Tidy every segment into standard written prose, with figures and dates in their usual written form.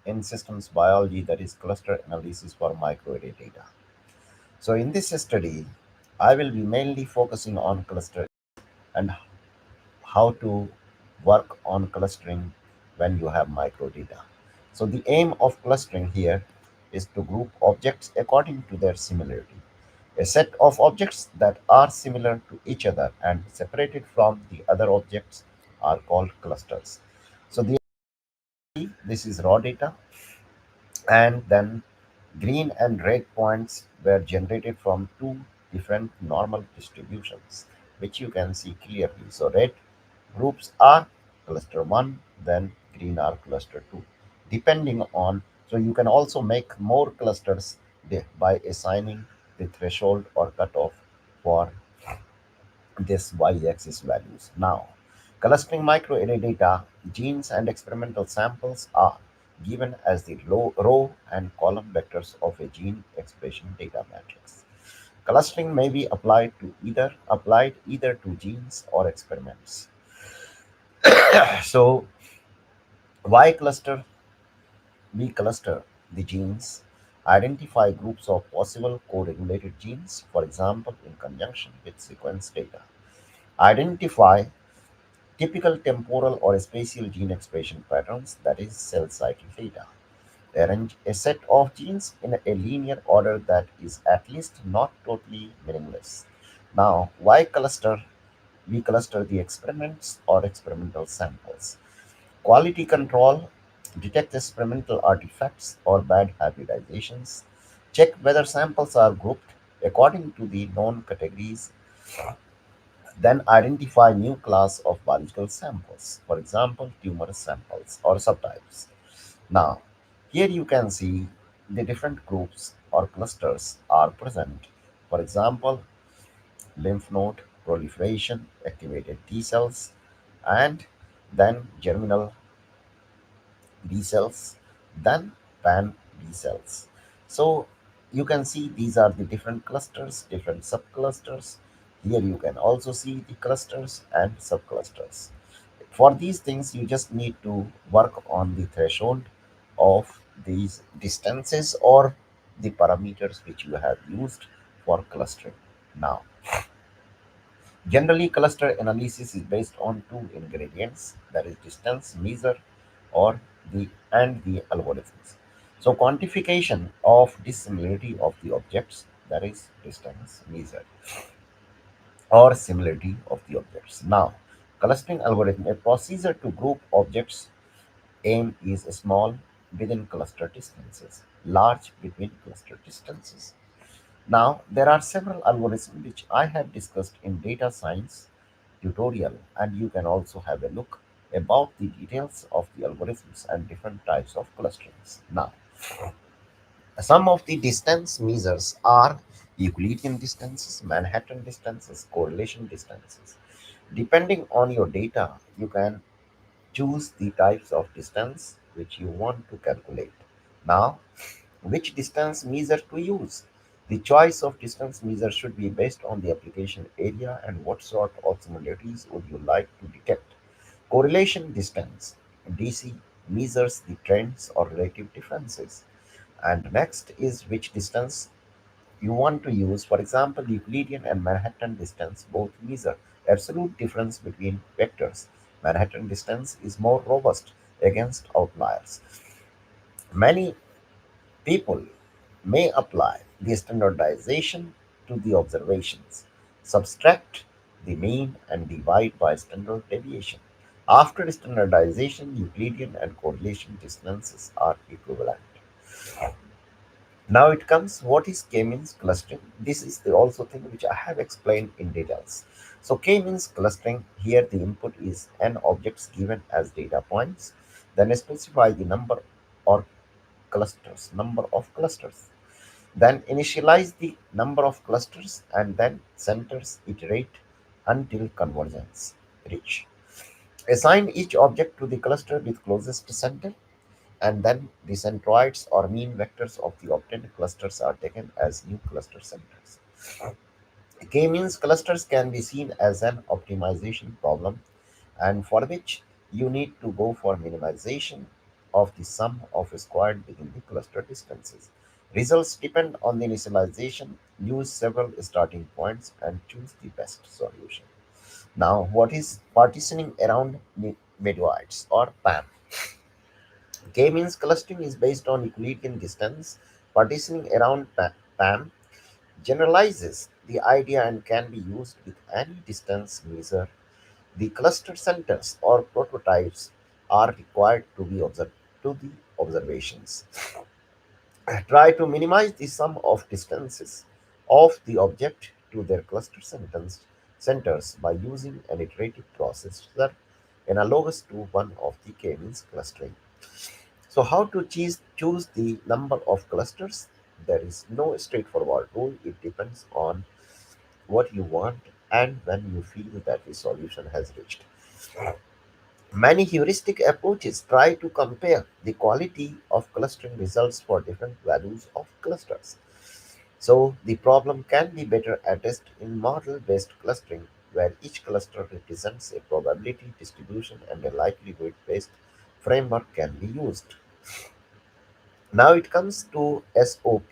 in systems biology, that is cluster analysis for microarray data. So in this study, I will be mainly focusing on cluster and how to work on clustering when you have microdata. So the aim of clustering here is to group objects according to their similarity. A set of objects that are similar to each other and separated from the other objects are called clusters. So this is raw data, and then green and red points were generated from two different normal distributions, which you can see clearly. So red groups are cluster 1, then green are cluster 2, depending on. So you can also make more clusters by assigning the threshold or cutoff for this y-axis values. Now, clustering microarray data, genes and experimental samples are given as the row and column vectors of a gene expression data matrix. Clustering may be applied either to genes or experiments. So, why cluster? We cluster the genes, identify groups of possible co-regulated genes, for example, in conjunction with sequence data. Identify typical temporal or spatial gene expression patterns, that is cell cycle data. Arrange a set of genes in a linear order that is at least not totally meaningless. Now, why cluster? We cluster the experiments or experimental samples. Quality control, detect experimental artifacts or bad hybridizations. Check whether samples are grouped according to the known categories. Then identify new class of biological samples, for example, tumor samples or subtypes. Now, here you can see the different groups or clusters are present. For example, lymph node proliferation, activated T cells, and then germinal B cells, then pan B cells. So you can see these are the different clusters, different subclusters. Here you can also see the clusters and subclusters. For these things, you just need to work on the threshold of these distances or the parameters which you have used for clustering. Now, generally, cluster analysis is based on two ingredients, that is distance measure or the algorithms. So quantification of dissimilarity of the objects, that is distance measure, or similarity of the objects. Now, clustering algorithm, a procedure to group objects, aim is small within cluster distances, large between cluster distances. Now, there are several algorithms which I have discussed in data science tutorial, and you can also have a look about the details of the algorithms and different types of clusterings. Now, some of the distance measures are Euclidean distances, Manhattan distances, correlation distances. Depending on your data, you can choose the types of distance which you want to calculate. Now, which distance measure to use? The choice of distance measure should be based on the application area and what sort of similarities would you like to detect. Correlation distance DC measures the trends or relative differences. And next is which distance you want to use. For example, Euclidean and Manhattan distance both measure absolute difference between vectors. Manhattan distance is more robust against outliers. Many people may apply the standardization to the observations, subtract the mean and divide by standard deviation. After standardization, Euclidean and correlation distances are equivalent. Now it comes what is k-means clustering. This is the also thing which I have explained in details. So k-means clustering, here the input is n objects given as data points. Then specify the number of clusters. Then initialize the number of clusters and then centers iterate until convergence reach. Assign each object to the cluster with closest center, and then the centroids or mean vectors of the obtained clusters are taken as new cluster centers. K-means clusters can be seen as an optimization problem, and for which you need to go for minimization of the sum of squared within the cluster distances. Results depend on the initialization. Use several starting points and choose the best solution. Now, what is partitioning around medioids or PAM? K means clustering is based on Euclidean distance. Partitioning around PAM generalizes the idea and can be used with any distance measure. The cluster centers or prototypes are required to be observed to the observations. Try to minimize the sum of distances of the object to their cluster centers by using an iterative processor analogous to one of the K-means clustering. So, how to choose the number of clusters? There is no straightforward rule. It depends on what you want and when you feel that the solution has reached. Many heuristic approaches try to compare the quality of clustering results for different values of clusters. So, the problem can be better addressed in model based clustering, where each cluster represents a probability distribution and a likelihood based framework can be used. Now, it comes to SOP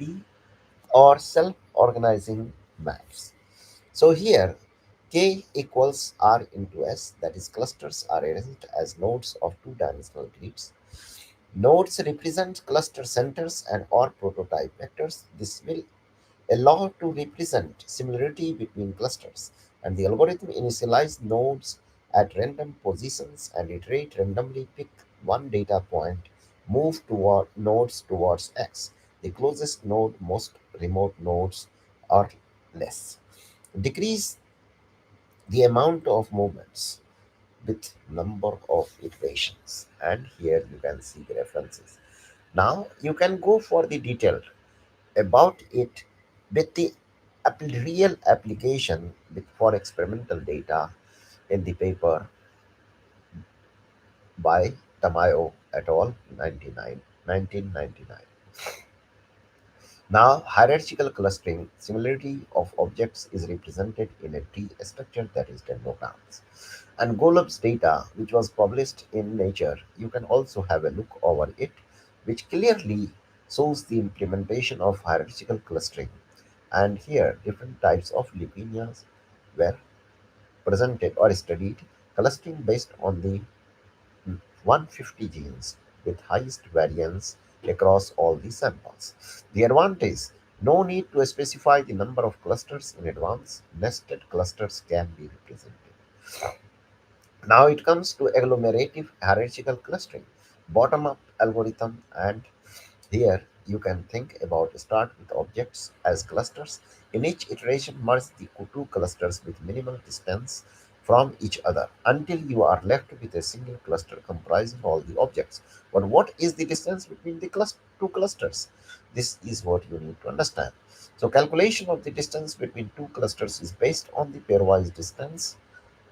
or self organizing maps. So here, K equals R into S, that is, clusters are arranged as nodes of two-dimensional grids. Nodes represent cluster centers and or prototype vectors. This will allow to represent similarity between clusters, and the algorithm initialize nodes at random positions and iterate randomly pick one data point, move toward nodes towards X. The closest node, most remote nodes are less. Decrease the amount of movements with number of iterations, and here you can see the references. Now you can go for the detailed about it with the real application for experimental data in the paper by Tamayo et al. 1999. Now, hierarchical clustering, similarity of objects is represented in a tree structure that is dendrograms. And Golub's data, which was published in Nature, you can also have a look over it, which clearly shows the implementation of hierarchical clustering. And here, different types of leukemias were presented or studied, clustering based on the 150 genes with highest variance across all the samples. The advantage: no need to specify the number of clusters in advance. Nested clusters can be represented. Now it comes to agglomerative hierarchical clustering, bottom-up algorithm, and here you can think about start with objects as clusters. In each iteration, merge the two clusters with minimal distance from each other until you are left with a single cluster comprising all the objects. But what is the distance between the two clusters? This is what you need to understand. So calculation of the distance between two clusters is based on the pairwise distance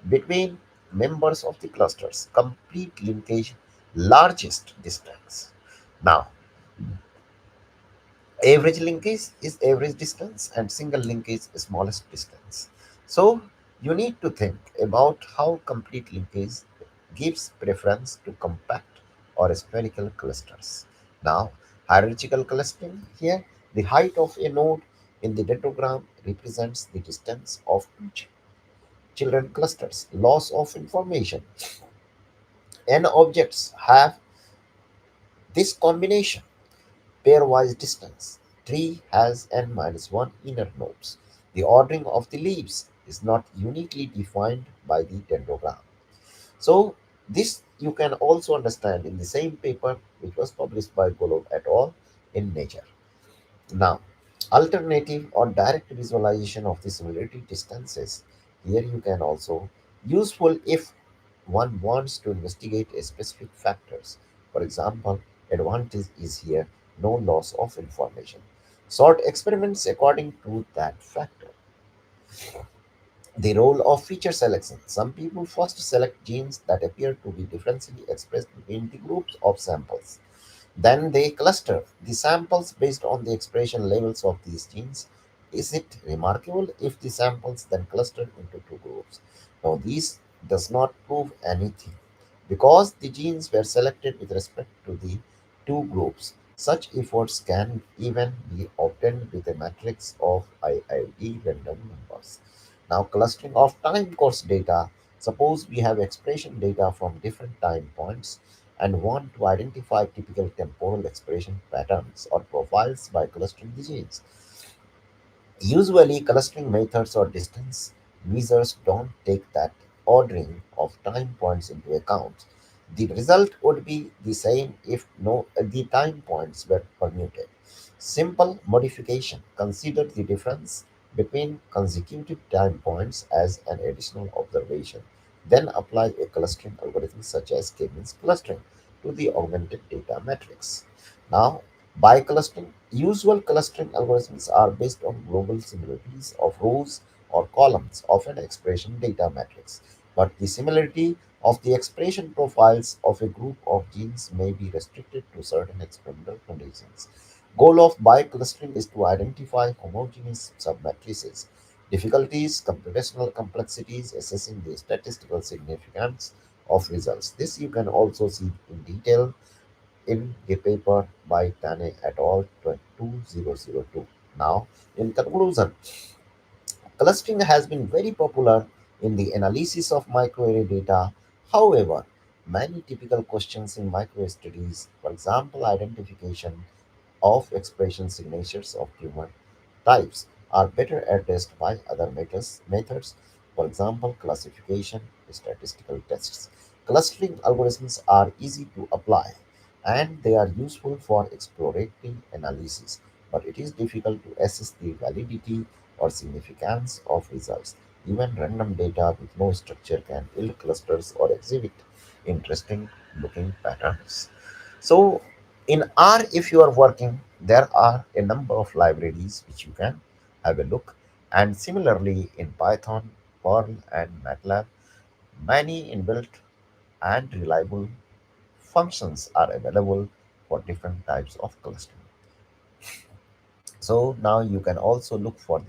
between members of the clusters. Complete linkage, largest distance. Now, average linkage is average distance and single linkage is smallest distance. So you need to think about how complete linkage gives preference to compact or spherical clusters. Now, hierarchical clustering here, the height of a node in the dendrogram represents the distance of two children clusters. Loss of information. N objects have this combination. Pairwise distance. Tree has n minus 1 inner nodes. The ordering of the leaves is not uniquely defined by the dendrogram. So, this you can also understand in the same paper which was published by Golub et al. In Nature. Now, alternative or direct visualization of the similarity distances. Here you can also useful if one wants to investigate a specific factors. For example, advantage is here no loss of information. Sort experiments according to that factor. The role of feature selection. Some people first select genes that appear to be differentially expressed between the groups of samples. Then they cluster the samples based on the expression levels of these genes. Is it remarkable if the samples then clustered into two groups? Now, this does not prove anything because the genes were selected with respect to the two groups. Such efforts can even be obtained with a matrix of IID random numbers. Now, clustering of time course data. Suppose we have expression data from different time points and want to identify typical temporal expression patterns or profiles by clustering the genes. Usually, clustering methods or distance measures don't take that ordering of time points into account. The result would be the same if no the time points were permuted. Simple modification. Consider the difference between consecutive time points as an additional observation. Then apply a clustering algorithm such as K-means clustering to the augmented data matrix. Now, by clustering, usual clustering algorithms are based on global similarities of rows or columns of an expression data matrix. But the similarity of the expression profiles of a group of genes may be restricted to certain experimental conditions. Goal of biclustering is to identify homogeneous submatrices. Difficulties, computational complexities, assessing the statistical significance of results. This you can also see in detail in a paper by Tane et al. 2002. Now, in conclusion, clustering has been very popular in the analysis of microarray data. However, many typical questions in microstudies, for example, identification of expression signatures of tumor types, are better addressed by other methods, for example, classification, statistical tests. Clustering algorithms are easy to apply and they are useful for exploratory analysis, but it is difficult to assess the validity or significance of results. Even random data with no structure can build clusters or exhibit interesting looking patterns. So, in R, if you are working, there are a number of libraries which you can have a look. And similarly, in Python, Perl, and MATLAB, many inbuilt and reliable functions are available for different types of clustering. So now you can also look for the